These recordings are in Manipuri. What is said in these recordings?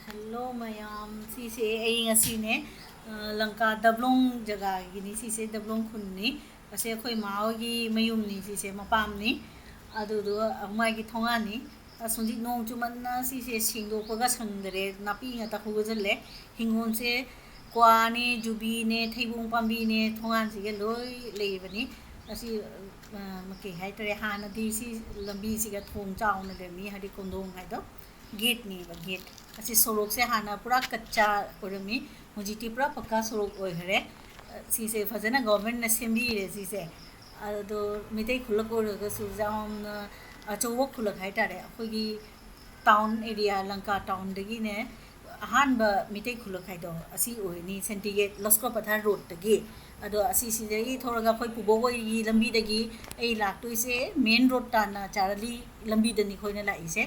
Hello mayam sise ai ngasi ne Lanka Dablong jaga gini sise Dablong khun ni ase khoi mao gi mayum ni sise mapam ni adu do amai gi thonga ni asunji nong chuman na sise singdo ko ga sangdare napi nga ta hu jale hingon se kwa ni jubi ne thaibung pambi ne thongan si ge loi leibani asi make hai tare hana di si lambi si ga thong chaw na le mi hadi kondong hai do gate ni ba gate asi sorok se hana pura kacha orami hujiti pura pakka sorok oi hare si se fazana government na sembi re si se ado mitei khulak or ga su jam achowok khulak hai tare akhoi gi town area Lanka town dagi ne ahan ba mitei khulak hai do asi oi ni sentigate losko pathar road dagi ado asi si dagi thoraga khoi pubogoi gi lambi dagi ei lak tu se main road ta na charali lambi dani khoi na lai se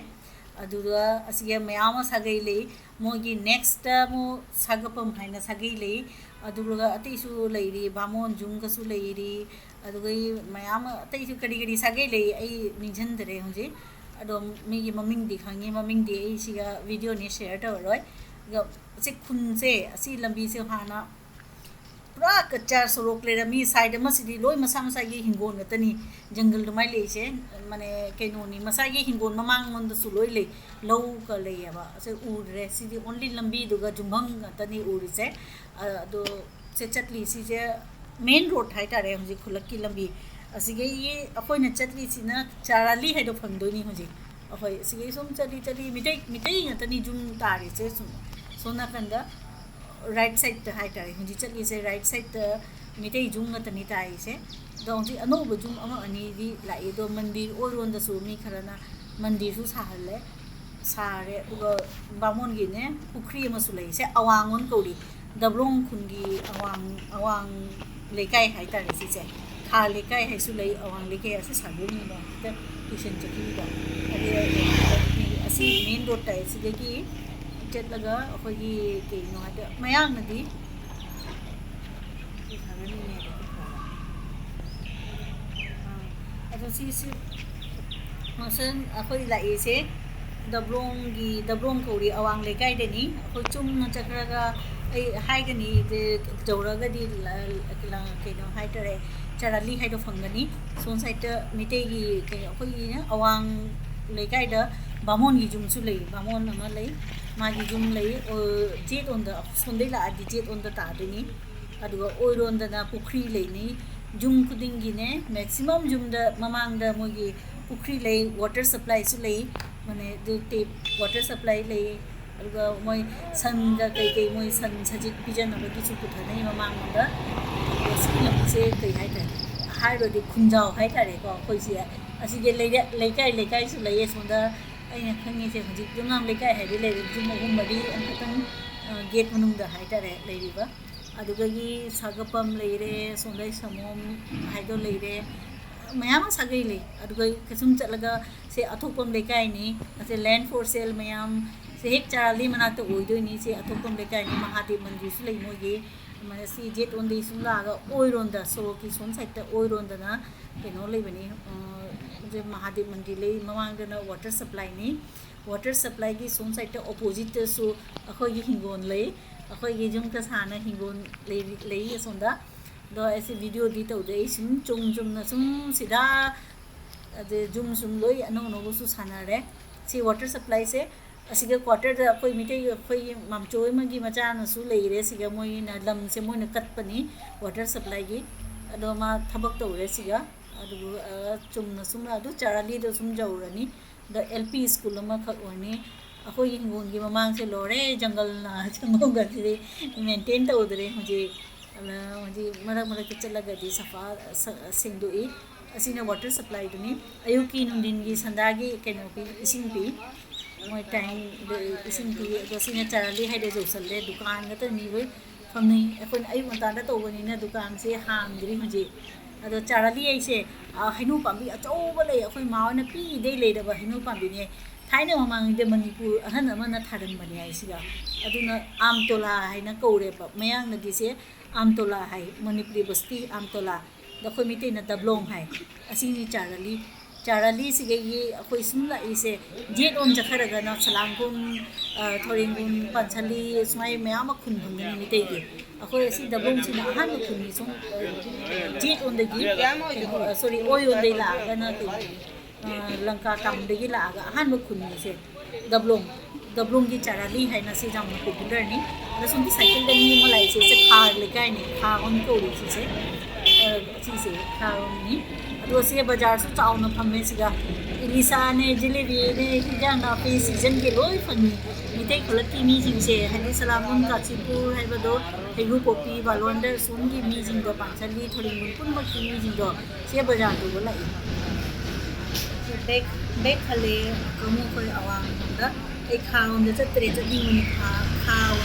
aduga asiga mayama sagai le mogi next mo sagapam haina sagai le aduga atisu leiri bamon junga su leiri aduga mayama atisu kadi kadi sagai le ai ningjandre hunje ado migi maming di khangi maming di ai siga video ni share ta roi ga se khun se asi lambi se hana pura kacha sorok le rami side ma sidi loi masa masa gi hingon gatani jungle do mai le se mane keno ni masa gi hingon mamang mon da su loi le low ka le ya se ure sidi only lambi du ga jumbang gatani uri se do se chatli si je main road hai ta re huje khulak ki lambi asige ye akoi na chatli si na charali hai do phang do ni huje akoi sige som chali chali mitai gatani jum ta re se sona kanda right side ta hai tare hunji chali se right side ta mitei jung tani tai se dong ji ano bu jung ama ani di la e do mandir oron da su mi kharana mandir su sahale sare uga bamon gi ne pukhri ma su lai se awangon kori dablong khun gi awang leikai hai tare si se kha leikai hai su lai awang leikai ase sabu ni ba ta tuition chaki ba asi main road tai si gi jet laga akhoi ke no ada mayang nadi ado si masan akhoi la ese dablong kori awang lekai de ni akhoi chum na chakraga ai hai ga ni de jawraga di la ke no hai tare charali hai do phangani son side mitei gi ke akhoi ne awang lekai da bamon gi jum su lei bamon ma lei magi jum lei jet on the sondai la adi jet on the ta de ni aduga oiron da na pukhri lei ni jum kuding gi ne maximum jum da mamang da mogi pukhri lei water supply su lei mane de tap water supply lei aduga moi san ga kai moi san sajik pijan na gi chu putha nei mamang da silam se kai hai ta hai ro de khunjao hai ta re ko khoi si asige leikai su lei sonda aina khangi se hujik Yumnam leikai hai le jum hum badi antang gate manung da hai ta re leiriba aduga gi sagapam leire sondai samom hai do leire mayam sagai le aduga kasum chatlaga se athopam leikai ni ase land for sale mayam se hek charali mana to oidoi ni se athopam leikai ni mahadev mandir su lei moye mane si jet on dei sum la ga oiron da so ki son side ta oiron da na keno leibani je mahadev mandir lei mamang da na water supply ni water supply gi son side ta opposite ta su akhoi gi hingon lei akhoi gi jung ta sana hingon lei sonda do ese video di to dei sim chung na sum sida de jum sum loi ano no su sana re si water supply se asiga quarter da koi mitei koi mamchoi ma gi macha na su lei re siga moi na lam se moi na kat pani water supply gi ado ma thabak to re siga adu chung na sum adu charali do sum jawrani the LP school ma khak wani akhoi hingon gi mamang se lore jungle na changong ga re maintain to dre muje mara ke chalaga di safa singdoi asina water supply duni ayuki nundin gi sandagi kenopi ising pi moi time ising pi do sina charali hai de josal le dukan ga ta ni wei famni ekon ayu mata da to bani na dukan se hang dri muje ado charali ai se hainu pambi achou ba le akhoi maw na pi dei le da ba hainu pambi ne thaina mamang de Manipur ahan ama na tharam bani ai siga aduna Aamtola hai na kore ba mayang na di se Aamtola hai Manipuri basti Aamtola da khoi mitei na Dablong hai asini charali charialli sigegi akhoi sum la ise jet om jakharaga na salangun thoringun panchali smai mayam khun bhangani Meitei gi akhoi asi dablong sina ahan khun ni sum jet on the gi sorry oi on de la ga na Lanka tam de gi la ga ahan khun ni se Dablong ki charialli hai na si jam popular ni da sum cycle de ni malai se khar leikai ni kha on ko ri se se kha on ni ado se bazaar su chaw na phamme siga ilisa ne jalebi ne jang na pe season ke loi phani Meitei kholat ki mi jing se hani salamon ka chipur hai bado hegu popi balwanda sun ki mi jing do panchali thoring pun ma ki mi jing do se bazaar do la bek khale kamu koi awang da ai khao ne cha tre cha ding ni khao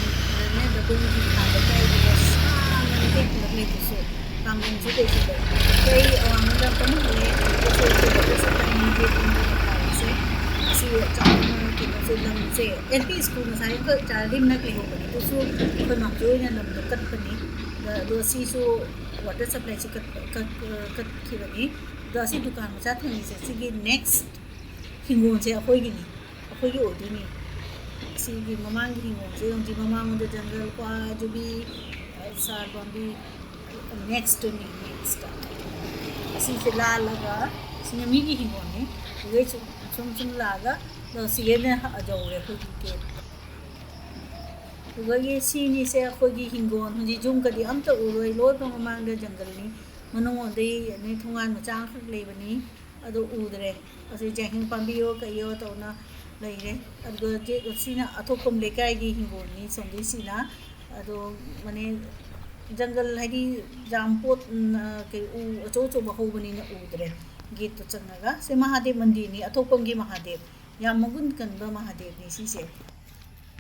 ne da bu ji kha da kai da sa ne ke ko le to so pang bung ji de ji de kai awang da kam le ko so so sa ta ni je ko se si cha na ki na se lam se LP school na sai ko cha lim na ke ho ni to so ko ma jo ne lam da kat pa ni da do si so water supply si kat ki ba ni da si dukan ma cha thani se si gi next hingon se akhoi gi ni akhoi gi odi ni si gi mamang gi hingon se on ji mamang de jungle kwa jo bi sar bambi next to ni next si se la ga si mi gi hingon ni ge chum la ga do si ge ne a jo re khu ke ga ye si ni se akhoi gi hingon ji jum ka di am ta u roi loi pa mamang de jungle ni manong on de ni thungan ma chang khak le bani ado udre asi jahing pambiyo kayo to na leire ado je sina athokom leikai gi hingon ni somdi sina ado mane jungle hadi jampot ke u acho cho ba hobani na udre git to changaga se mahadev mandir ni athokom gi mahadev yam magun kan ba mahadev ni si se